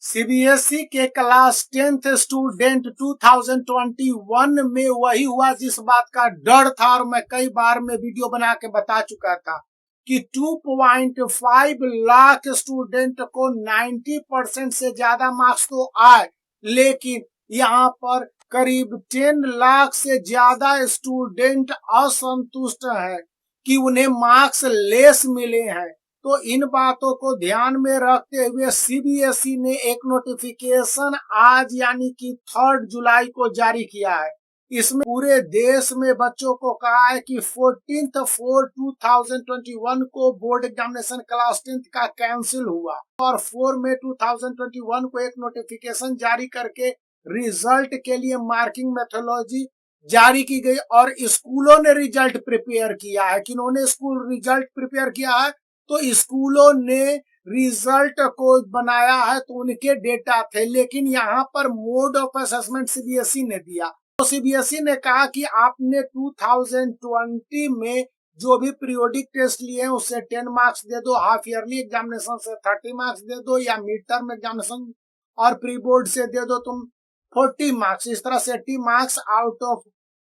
CBSE के class 10th student 2021 में वही हुआ जिस बात का डर था और मैं कई बार में वीडियो बना के बता चुका था कि 2.5 लाख स्टूडेंट को 90% से ज्यादा मार्क्स तो आए, लेकिन यहाँ पर करीब 10 लाख से ज्यादा स्टूडेंट असंतुष्ट है कि उन्हें मार्क्स लेस मिले हैं। तो इन बातों को ध्यान में रखते हुए सीबीएसई ने एक नोटिफिकेशन आज यानी कि 3 जुलाई को जारी किया है। इसमें पूरे देश में बच्चों को कहा है कि 14/4/2021 को बोर्ड एग्जामिनेशन क्लास 10th का कैंसिल हुआ और 4 मई 2021 को एक नोटिफिकेशन जारी करके रिजल्ट के लिए मार्किंग मेथोडोलॉजी जारी की गई और स्कूलों ने रिजल्ट प्रिपेयर किया है। किन्होंने स्कूल रिजल्ट प्रिपेयर किया है? तो स्कूलों ने रिजल्ट को बनाया है, तो उनके डेटा थे, लेकिन यहाँ पर मोड ऑफ असेसमेंट सीबीएसई ने दिया। तो सीबीएसई ने कहा कि आपने 2020 में जो भी पीरियोडिक टेस्ट लिए हैं उससे 10 मार्क्स दे दो, हाफ ईयरली एग्जामिनेशन से 30 मार्क्स दे दो, या मिड टर्म एग्जामिनेशन और प्री बोर्ड से दे दो तुम 40 मार्क्स। इस तरह से 80 मार्क्स आउट ऑफ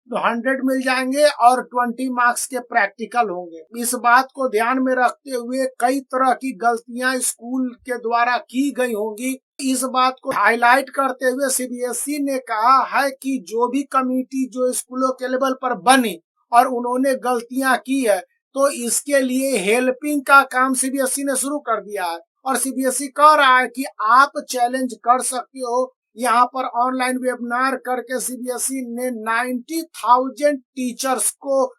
100 मिल जाएंगे और 20 मार्क्स के प्रैक्टिकल होंगे। इस बात को ध्यान में रखते हुए कई तरह की गलतियां स्कूल के द्वारा की गई होंगी। इस बात को हाईलाइट करते हुए सीबीएसई ने कहा है कि जो भी कमेटी जो स्कूलों के लेवल पर बनी और उन्होंने गलतियां की है, तो इसके लिए हेल्पिंग का काम सीबीएसई ने शुरू कर दिया है और सीबीएसई कह रहा है कि आप चैलेंज कर सकते हो। यहाँ पर ऑनलाइन वेबिनार करके सीबीएसई ने 90,000 टीचर्स को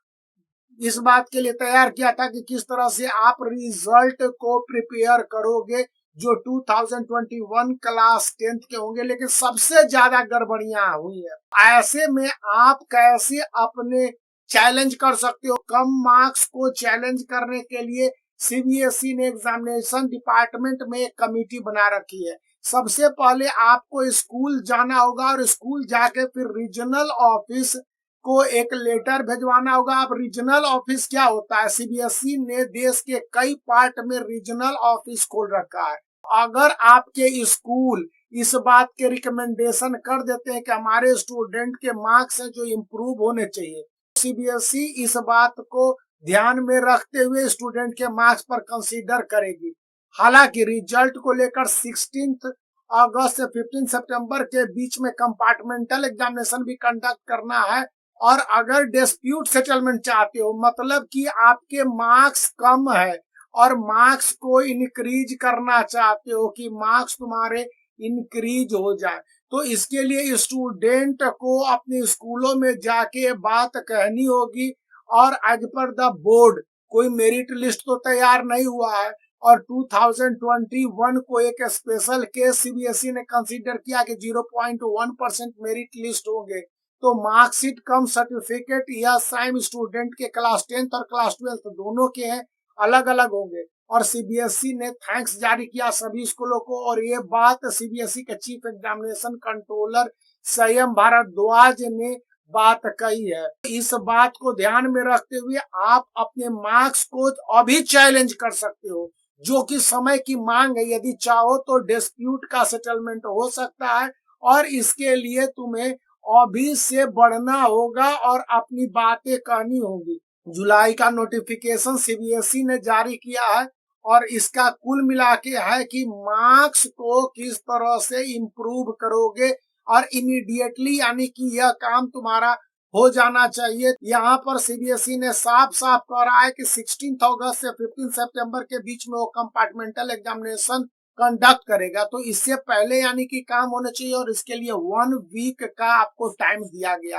इस बात के लिए तैयार किया था कि किस तरह से आप रिजल्ट को प्रिपेयर करोगे जो 2021 क्लास 10th के होंगे। लेकिन सबसे ज्यादा गड़बड़ियां हुई है। ऐसे में आप कैसे अपने चैलेंज कर सकते हो? कम मार्क्स को चैलेंज करने के लिए सीबीएसई ने एग्जामिनेशन डिपार्टमेंट में एक कमेटी बना रखी है। सबसे पहले आपको स्कूल जाना होगा और स्कूल जाके फिर रीजनल ऑफिस को एक लेटर भिजवाना होगा। अब रीजनल ऑफिस क्या होता है? सीबीएसई ने देश के कई पार्ट में रीजनल ऑफिस खोल रखा है। अगर आपके स्कूल इस बात के रिकमेंडेशन कर देते हैं कि हमारे स्टूडेंट के मार्क्स हैं जो इम्प्रूव होने चाहिए, सीबीएसई इस बात को ध्यान में रखते हुए स्टूडेंट के मार्क्स पर कंसीडर करेगी। हालांकि रिजल्ट को लेकर 16 अगस्त से 15 सितंबर के बीच में कंपार्टमेंटल एग्जामिनेशन भी कंडक्ट करना है। और अगर डिस्प्यूट सेटलमेंट चाहते हो, मतलब कि आपके मार्क्स कम है और मार्क्स को इंक्रीज करना चाहते हो कि मार्क्स तुम्हारे इंक्रीज हो जाए, तो इसके लिए स्टूडेंट को अपने स्कूलों में जाके बात कहनी होगी। और एज पर द बोर्ड कोई मेरिट लिस्ट तो तैयार नहीं हुआ है और 2021 को एक स्पेशल केस सीबीएसई ने कंसीडर किया कि 0.1% मेरिट लिस्ट होंगे, तो मार्कशीट कम सर्टिफिकेट या साइन स्टूडेंट के क्लास 10th और क्लास 12th दोनों के हैं अलग अलग होंगे। और सीबीएसई ने थैंक्स जारी किया सभी स्कूलों को और ये बात सीबीएसई के चीफ एग्जामिनेशन कंट्रोलर संयम भारद्वाज ने बात कही है। इस बात को ध्यान में रखते हुए आप अपने मार्क्स को अभी चैलेंज कर सकते हो, जो कि समय की मांग है। यदि चाहो तो डिस्प्यूट का सेटलमेंट हो सकता है और इसके लिए तुम्हें अभी से बढ़ना होगा और अपनी बातें कहनी होगी। जुलाई का नोटिफिकेशन सीबीएसई ने जारी किया है और इसका कुल मिला के है कि मार्क्स को किस तरह से इम्प्रूव करोगे और इमीडिएटली, यानी कि यह काम तुम्हारा हो जाना चाहिए। यहाँ पर सीबीएसई ने साफ साफ कह रहा है कि 16 अगस्त से 15 सितंबर के बीच में वो कंपार्टमेंटल एग्जामिनेशन कंडक्ट करेगा। तो इससे पहले यानी कि काम होना चाहिए और इसके लिए 1 वीक का आपको टाइम दिया गया।